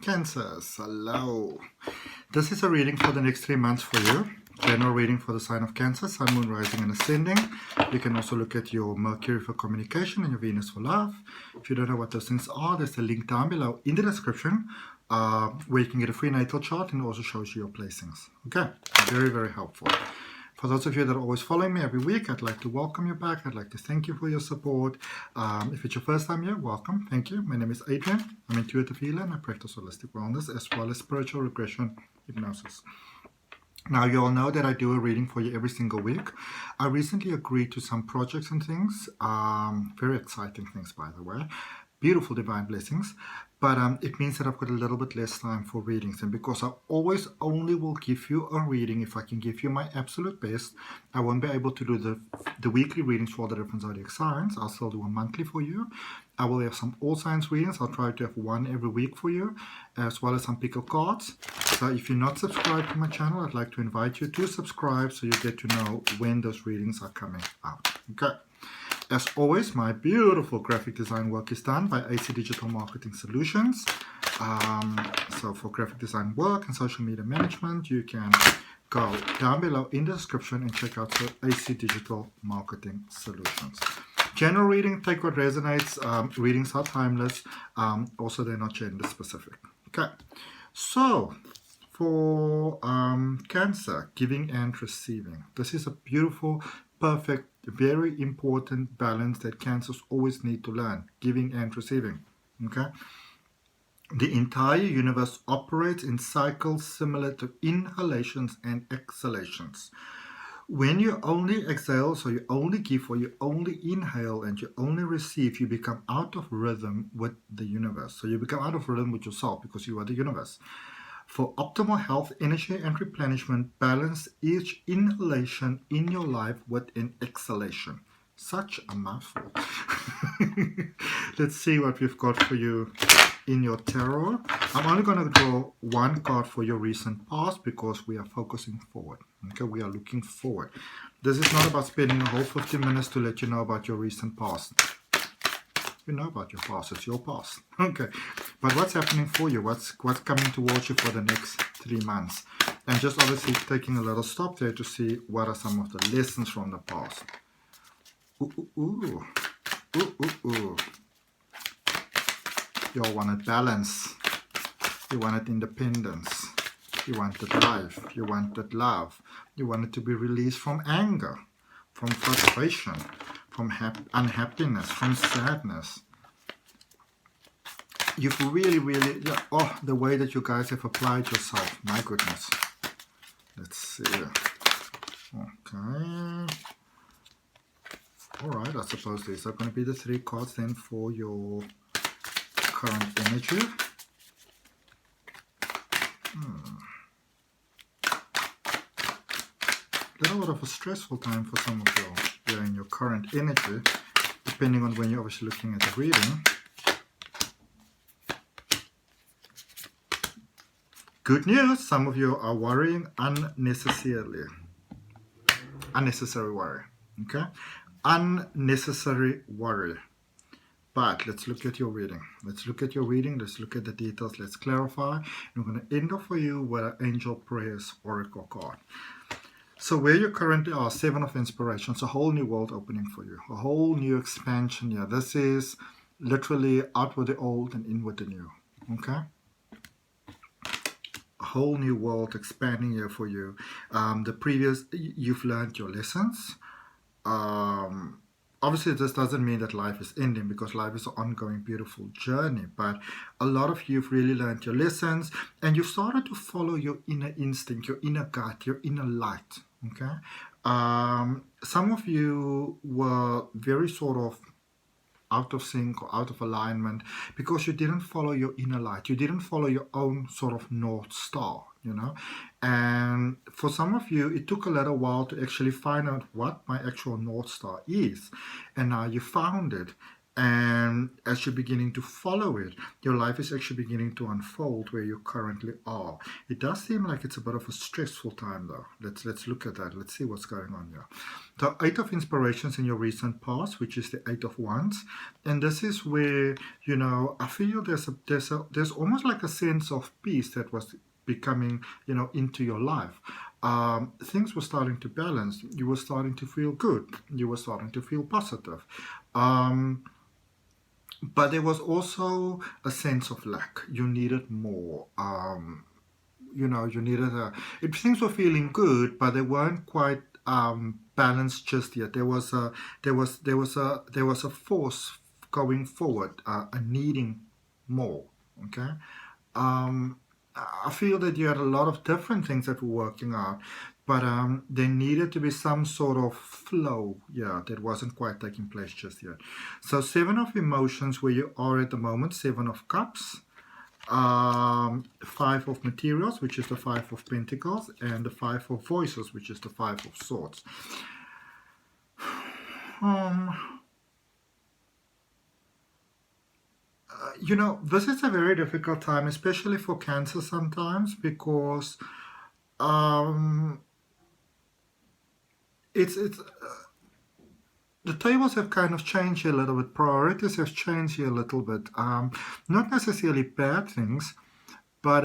Cancers, hello. This is a reading for the next 3 months for you. General reading for the sign of Cancer, Sun, Moon, Rising and Ascending. You can also look at your Mercury for communication and your Venus for love. If you don't know what those things are, there's a link down below in the description where you can get a free natal chart, and it also shows you your placings. Okay, very, very helpful. For those of you that are always following me every week, I'd like to welcome you back. I'd like to thank you for your support. If it's your first time here, welcome. Thank you. My name is Adrian. I'm an intuitive healer and I practice holistic wellness as well as spiritual regression hypnosis. Now, you all know that I do a reading for you every single week. I recently agreed to some projects and things. Very exciting things, by the way. Beautiful divine blessings. But it means that I've got a little bit less time for readings. And because I always only will give you a reading if I can give you my absolute best, I won't be able to do the weekly readings for all the different zodiac signs. I'll still do a monthly for you. I will have some all signs readings. I'll try to have one every week for you, as well as some pick of cards. So if you're not subscribed to my channel, I'd like to invite you to subscribe so you get to know when those readings are coming out. Okay. As always, my beautiful graphic design work is done by AC Digital Marketing Solutions. So for graphic design work and social media management, you can go down below in the description and check out the AC Digital Marketing Solutions. General reading, take what resonates. Readings are timeless. Also, they're not gender specific. Okay, so for Cancer, giving and receiving. This is a beautiful, perfect, very important balance that Cancers always need to learn, giving and receiving. Okay, the entire universe operates in cycles similar to inhalations and exhalations. When you only exhale, so you only give, or you only inhale and you only receive, you become out of rhythm with the universe. So you become out of rhythm with yourself because you are the universe. For optimal health, energy and replenishment, balance each inhalation in your life with an exhalation. Such a mouthful. Let's see what we've got for you in your tarot. I'm only going to draw one card for your recent past because we are focusing forward. Okay, we are looking forward. This is not about spending a whole 15 minutes to let you know about your recent past. You know about your past, it's your past. Okay, but what's happening for you? What's coming towards you for the next 3 months? And just obviously taking a little stop there to see what are some of the lessons from the past. Ooh, ooh, ooh. Ooh, ooh, ooh. You all wanted balance. You wanted independence. You wanted life. You wanted love. You wanted to be released from anger, from frustration, from unhappiness, from sadness. You've really, oh, the way that you guys have applied yourself. My goodness. Let's see. Okay. Alright, I suppose these are going to be the 3 cards then for your current energy. A little bit of a stressful time for some of you. You're in your current energy, depending on when you're obviously looking at the reading. Good news, some of you are worrying unnecessarily. Unnecessary worry. Okay? Unnecessary worry. But let's look at your reading. Let's look at your reading. Let's look at the details. Let's clarify. I'm going to end off for you with an Angel Prayers Oracle card. So where you currently are, 7 of Inspirations, a whole new world opening for you. A whole new expansion here. This is literally out with the old and in with the new. Okay? A whole new world expanding here for you. The previous, you've learned your lessons. Obviously, this doesn't mean that life is ending because life is an ongoing, beautiful journey. But a lot of you have really learned your lessons and you've started to follow your inner instinct, your inner gut, your inner light. Okay. Some of you were very sort of out of sync or out of alignment because you didn't follow your inner light. You didn't follow your own sort of North Star, you know. And for some of you, it took a little while to actually find out what my actual North Star is. And now you found it. And as you're beginning to follow it, your life is actually beginning to unfold where you currently are. It does seem like it's a bit of a stressful time, though. Let's look at that. Let's see what's going on here. The Eight of Inspirations in your recent past, which is the Eight of Wands, and this is where, you know, I feel there's almost like a sense of peace that was becoming, you know, into your life. Things were starting to balance. You were starting to feel good. You were starting to feel positive. But there was also a sense of lack. You needed more. You know, you needed things were feeling good, but they weren't quite balanced just yet. There was a force going forward, a needing more. Okay. I feel that you had a lot of different things that were working out, but there needed to be some sort of flow, yeah, that wasn't quite taking place just yet. So Seven of Emotions, where you are at the moment, Seven of Cups, Five of Materials, which is the Five of Pentacles, and the Five of Voices, which is the Five of Swords. You know, this is a very difficult time, especially for Cancer sometimes, because it's the tables have kind of changed here a little bit. Priorities have changed here a little bit. Not necessarily bad things, but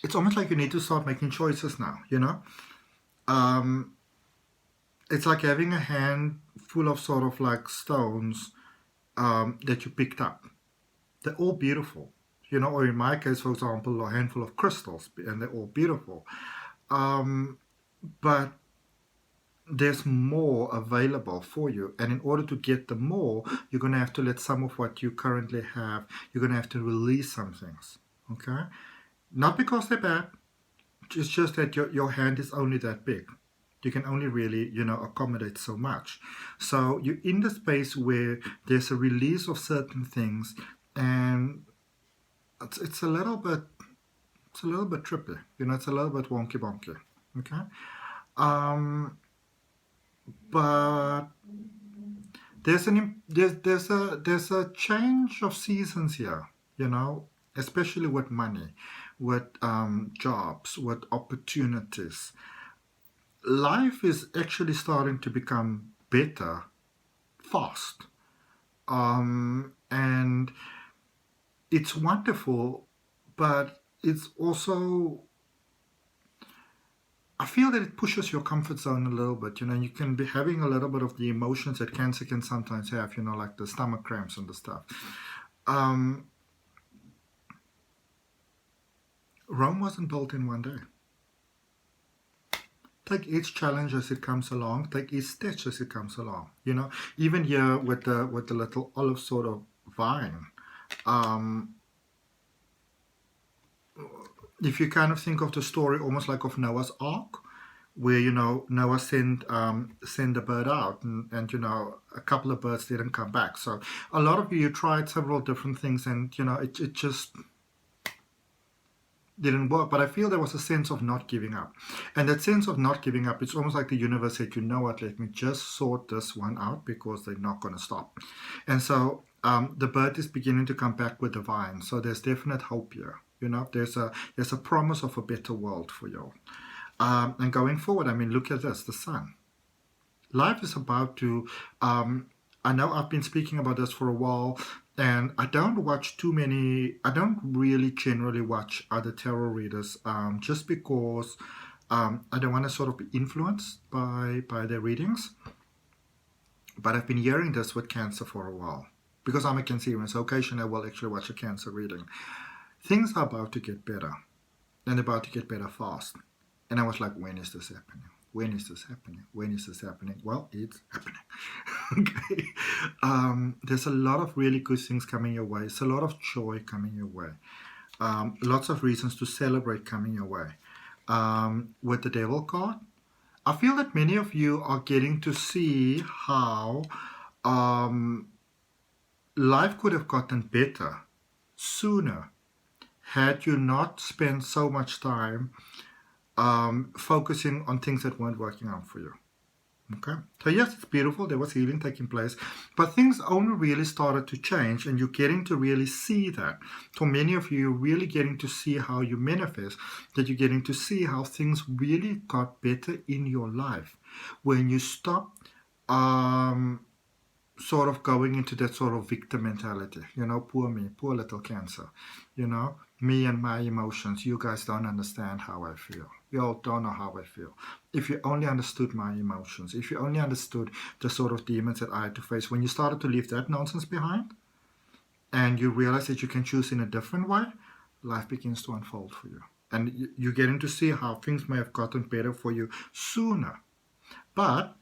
it's almost like you need to start making choices now, you know? It's like having a hand full of sort of like stones that you picked up. They're all beautiful, you know, or in my case, for example, a handful of crystals, and they're all beautiful. But there's more available for you, and in order to get the more, you're going to have to let some of what you currently have, you're going to have to release some things, okay? Not because they're bad, it's just that your hand is only that big. You can only really, you know, accommodate so much. So you're in the space where there's a release of certain things, and it's a little bit trippy, you know, it's a little bit wonky bonky, okay? But there's a change of seasons here, you know, especially with money, with jobs, with opportunities. Life is actually starting to become better fast, and it's wonderful, but it's also, I feel that it pushes your comfort zone a little bit. You know, you can be having a little bit of the emotions that Cancer can sometimes have, you know, like the stomach cramps and the stuff. Rome wasn't built in one day. Take each challenge as it comes along. Take each stitch as it comes along. You know, even here with the little olive sort of vine. If you kind of think of the story almost like of Noah's Ark, where, you know, Noah sent a bird out, and you know, a couple of birds didn't come back. So a lot of you tried several different things, and you know, it just didn't work. But I feel there was a sense of not giving up, and that sense of not giving up, it's almost like the universe said, you know what, let me just sort this one out, because they're not going to stop. And so the bird is beginning to come back with the vine. So there's definite hope here. You know, there's a promise of a better world for you. And going forward, I mean, look at this, the sun. Life is about to, I know I've been speaking about this for a while, and I don't really generally watch other tarot readers, just because I don't want to sort of be influenced by their readings. But I've been hearing this with Cancer for a while, because I'm a Cancerian, so occasionally I will actually watch a Cancer reading. Things are about to get better, and about to get better fast. And I was like, when is this happening? When is this happening? When is this happening? Well, it's happening. Okay. There's a lot of really good things coming your way. There's a lot of joy coming your way. Lots of reasons to celebrate coming your way. With the Devil card, I feel that many of you are getting to see how life could have gotten better sooner had you not spent so much time focusing on things that weren't working out for you. Okay, so yes, it's beautiful. There was healing taking place, but things only really started to change, and you're getting to really see that. For many of you, you're really getting to see how you manifest, that you're getting to see how things really got better in your life when you stop sort of going into that sort of victim mentality. You know, poor me, poor little Cancer. You know, me and my emotions. You guys don't understand how I feel. You all don't know how I feel. If you only understood my emotions, if you only understood the sort of demons that I had to face, when you started to leave that nonsense behind and you realize that you can choose in a different way, life begins to unfold for you. And you're getting to see how things may have gotten better for you sooner. But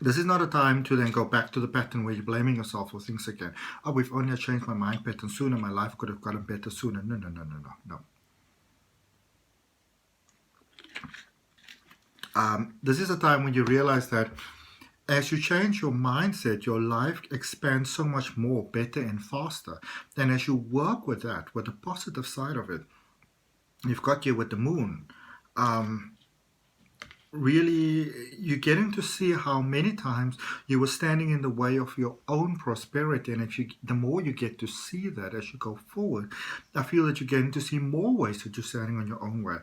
this is not a time to then go back to the pattern where you're blaming yourself for things again. Oh, if only I changed my mind pattern sooner, my life could have gotten better sooner. No, no, no, no, no, no. This is a time when you realize that as you change your mindset, your life expands so much more, better and faster. And as you work with that, with the positive side of it, you've got you with the moon. Really, you're getting to see how many times you were standing in the way of your own prosperity, and the more you get to see that as you go forward, I feel that you're getting to see more ways that you're standing on your own way,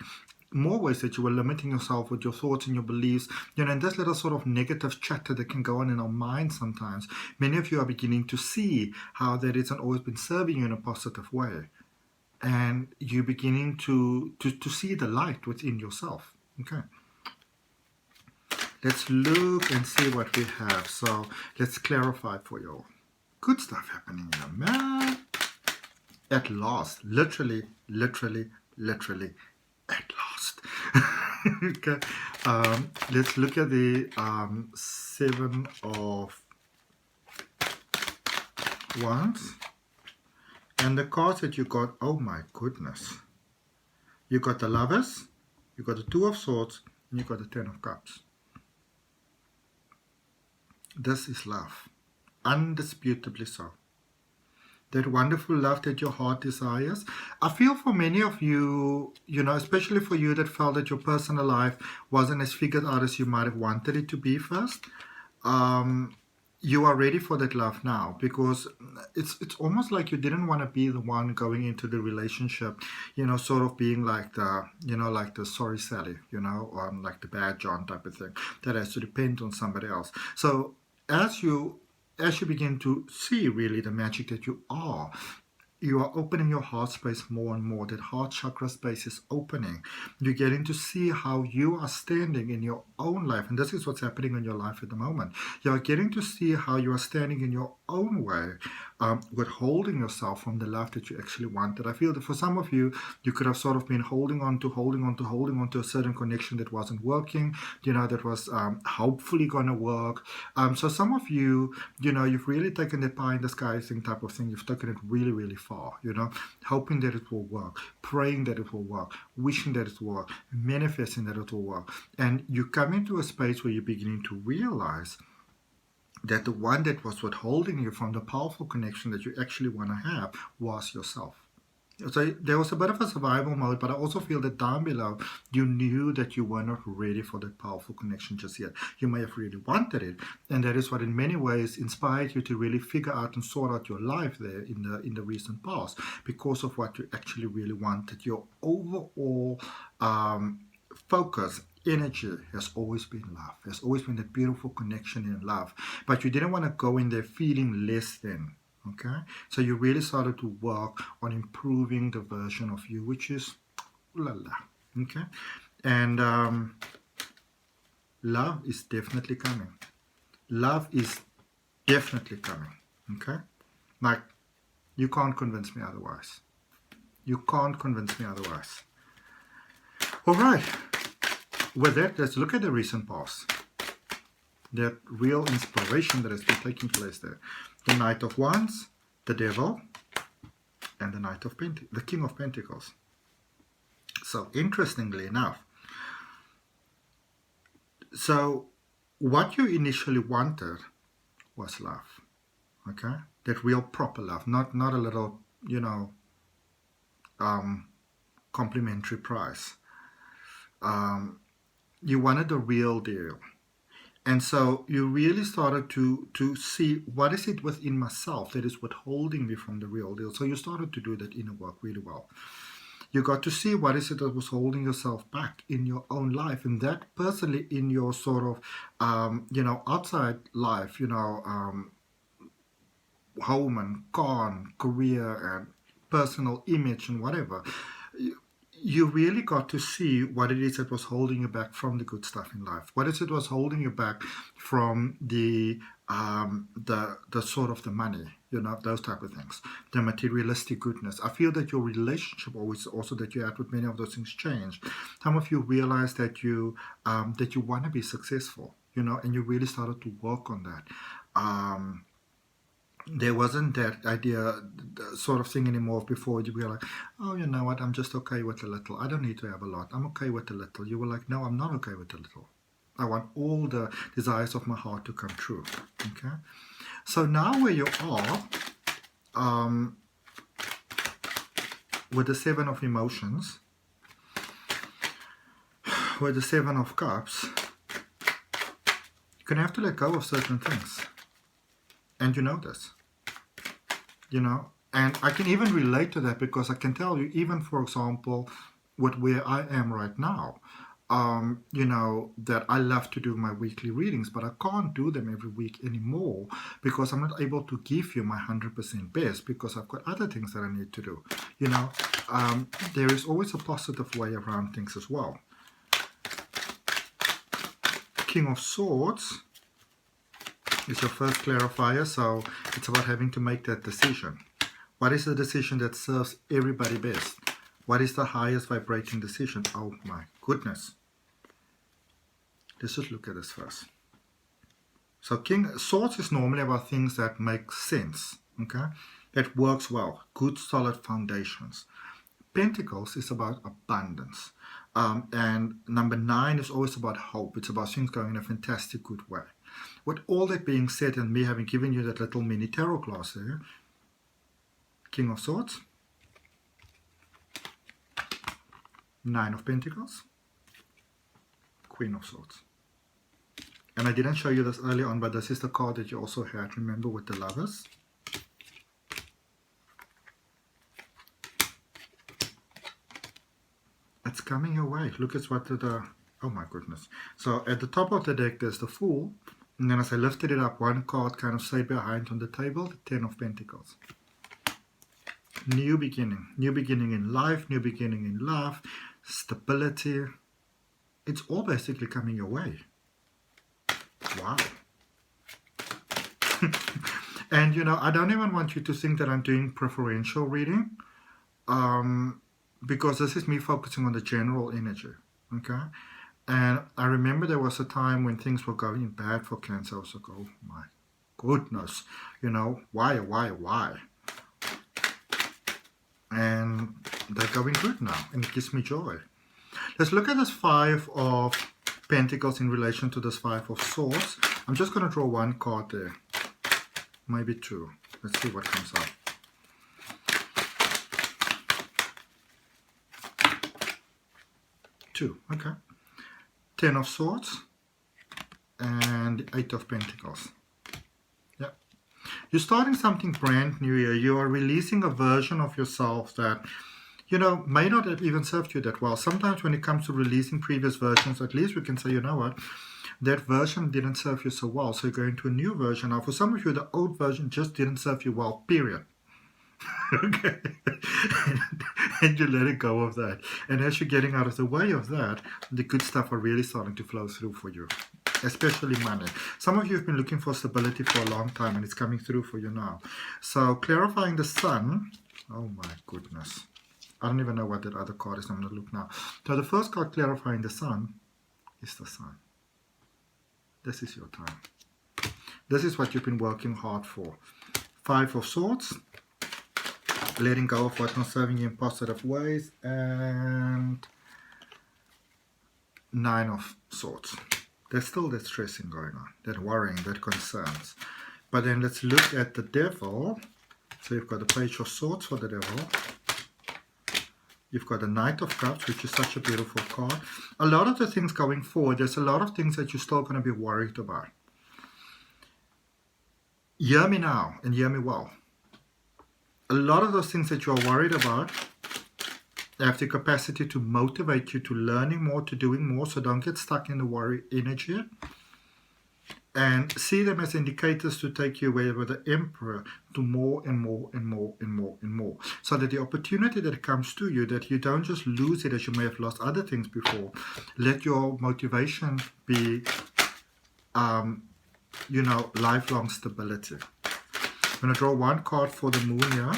more ways that you were limiting yourself with your thoughts and your beliefs, and this little sort of negative chatter that can go on in our minds sometimes. Many of you are beginning to see how that it's not always been serving you in a positive way, and you're beginning to see the light within yourself. Okay. Let's look and see what we have. So let's clarify for you. Good stuff happening here, man. At last. Literally, literally, literally, at last. Okay. Let's look at the Seven of Wands. And the cards that you got, oh my goodness. You got the Lovers, you got the Two of Swords, and you got the Ten of Cups. This is love, undisputably so. That wonderful love that your heart desires. I feel for many of you, especially for you that felt that your personal life wasn't as figured out as you might have wanted it to be first, you are ready for that love now, because it's almost like you didn't want to be the one going into the relationship, sort of being like the, like the sorry Sally, or like the bad John type of thing that has to depend on somebody else. So as you begin to see really the magic that you are opening your heart space more and more. That heart chakra space is opening. You're getting to see how you are standing in your own life. And this is what's happening in your life at the moment. You're getting to see how you are standing in your own way, withholding yourself from the love that you actually wanted. I feel that for some of you, you could have sort of been holding on to a certain connection that wasn't working, that was hopefully going to work. So some of you, you've really taken that pie in the sky thing type of thing. You've taken it really, really far, hoping that it will work, praying that it will work, wishing that it will work, manifesting that it will work. And you come into a space where you're beginning to realize that the one that was withholding you from the powerful connection that you actually want to have was yourself. So there was a bit of a survival mode, but I also feel that down below, you knew that you were not ready for that powerful connection just yet. You may have really wanted it, and that is what in many ways inspired you to really figure out and sort out your life there in the recent past, because of what you actually really wanted. Your overall focus, energy has always been love. There's always been that beautiful connection in love, but you didn't want to go in there feeling less than. Okay, so you really started to work on improving the version of you, which is la la. Okay, and love is definitely coming. Love is definitely coming. Okay, like you can't convince me otherwise. You can't convince me otherwise. All right, with that, let's look at the recent past. That real inspiration that has been taking place there. The Knight of Wands, the Devil, and the the King of Pentacles. So interestingly enough, so what you initially wanted was love. Okay? That real proper love, not a little, complimentary prize. You wanted the real deal. And so you really started to see what is it within myself that is withholding me from the real deal. So you started to do that inner work really well. You got to see what is it that was holding yourself back in your own life, and that personally in your sort of, outside life, home and car and career and personal image and whatever. You really got to see what it is that was holding you back from the good stuff in life. What is it was holding you back from the sort of the money, those type of things, the materialistic goodness. I feel that your relationship always also that you had with many of those things changed. Some of you realized that you want to be successful, and you really started to work on that. There wasn't that idea sort of thing anymore before. You were like, oh, you know what, I'm just okay with a little. I don't need to have a lot. I'm okay with a little. You were like, no, I'm not okay with a little. I want all the desires of my heart to come true. Okay? So now where you are, with the Seven of Emotions, with the Seven of Cups, you're going to have to let go of certain things. And you know this, and I can even relate to that because I can tell you, even for example, with where I am right now, that I love to do my weekly readings, but I can't do them every week anymore because I'm not able to give you my 100% best because I've got other things that I need to do. There is always a positive way around things as well. King of Swords is your first clarifier, so it's about having to make that decision. What is the decision that serves everybody best? What is the highest vibrating decision? Oh my goodness. Let's just look at this first. So King Swords is normally about things that make sense, okay? That works well, good solid foundations. Pentacles is about abundance. And number 9 is always about hope. It's about things going in a fantastic good way. With all that being said, and me having given you that little mini tarot class there, King of Swords, 9 of Pentacles, Queen of Swords. And I didn't show you this earlier on, but this is the card that you also had, remember, with the Lovers. It's coming your way. Look at what oh my goodness. So at the top of the deck, there's the Fool. And then as I lifted it up, one card kind of stayed behind on the table, the 10 of Pentacles. New beginning. New beginning in life, new beginning in love, stability. It's all basically coming your way. Wow. And I don't even want you to think that I'm doing preferential reading. Because this is me focusing on the general energy. Okay? And I remember there was a time when things were going bad for Cancer. I was like, oh my goodness, why? And they're going good now, and it gives me joy. Let's look at this 5 of Pentacles in relation to this 5 of Swords. I'm just going to draw one card there, maybe 2. Let's see what comes up. Two, okay. 10 of Swords and 8 of Pentacles. Yeah. You're starting something brand new here. You are releasing a version of yourself that, may not have even served you that well. Sometimes when it comes to releasing previous versions, at least we can say, you know what, that version didn't serve you so well. So you're going to a new version. Now, for some of you, the old version just didn't serve you well, period. Okay. And you let it go of that. And as you're getting out of the way of that, the good stuff are really starting to flow through for you, especially money. Some of you have been looking for stability for a long time, and it's coming through for you now. So clarifying the Sun. Oh my goodness. I don't even know what that other card is. I'm going to look now. So the first card clarifying the Sun is the Sun. This is your time. This is what you've been working hard for. 5 of Swords. Letting go of what's not serving you in positive ways, and 9 of Swords. There's still that stressing going on, that worrying, that concerns. But then let's look at the Devil. So you've got the Page of Swords for the Devil. You've got the Knight of Cups, which is such a beautiful card. A lot of the things going forward, there's a lot of things that you're still going to be worried about. Hear me now and hear me well. A lot of those things that you're worried about, they have the capacity to motivate you to learning more, to doing more. So don't get stuck in the worry energy. And see them as indicators to take you away with the Emperor to more and more and more and more and more. So that the opportunity that comes to you, that you don't just lose it as you may have lost other things before. Let your motivation be, you know, lifelong stability. I'm going to draw one card for the moon here.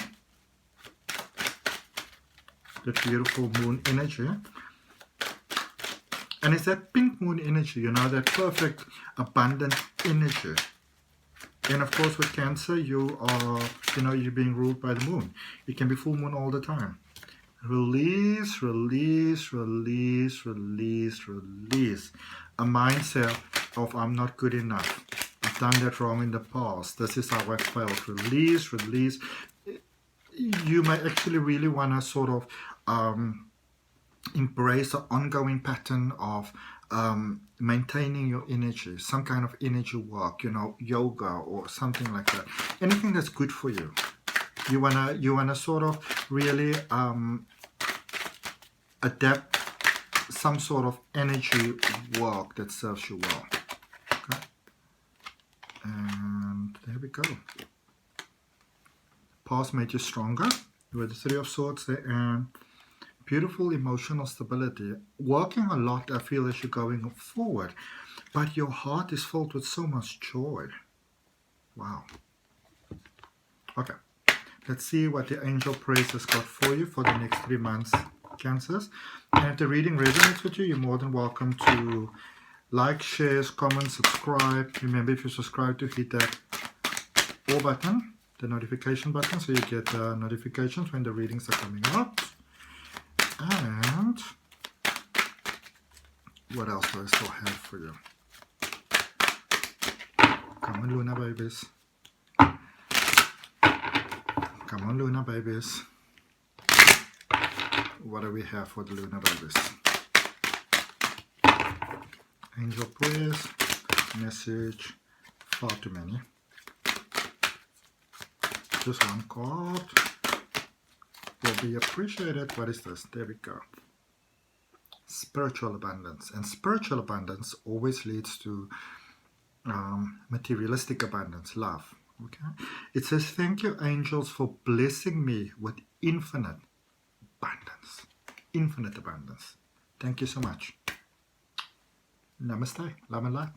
The beautiful moon energy. And it's that pink moon energy, you know, that perfect, abundant energy. And of course with Cancer, you are, you know, you're being ruled by the moon. It can be full moon all the time. Release, release, release, release, release. A mindset of I'm not good enough. I've done that wrong in the past. This is how I failed. Release, release. You may actually really want to sort of embrace an ongoing pattern of maintaining your energy, some kind of energy work, you know, yoga or something like that. Anything that's good for you. You wanna sort of really adapt some sort of energy work that serves you well. Okay. And there we go. Past made you stronger. With the Three of Swords there, and beautiful emotional stability. Working a lot, I feel, as you're going forward, but your heart is filled with so much joy. Wow. Okay, let's see what the angel praise has got for you for the next 3 months, Cancers. And if the reading resonates with you, you're more than welcome to like, share, comment, subscribe. Remember, if you subscribe, to hit that all button, the notification button, so you get notifications when the readings are coming up. And what else do I still have for you? Come on, Luna babies. Come on, Luna babies. What do we have for the Luna babies? Angel prayers, message, far too many. Just one card will be appreciated. What is this? There we go. Spiritual abundance. And spiritual abundance always leads to materialistic abundance, love. Okay. It says, thank you, angels, for blessing me with infinite abundance. Infinite abundance. Thank you so much. Namaste. Love and light.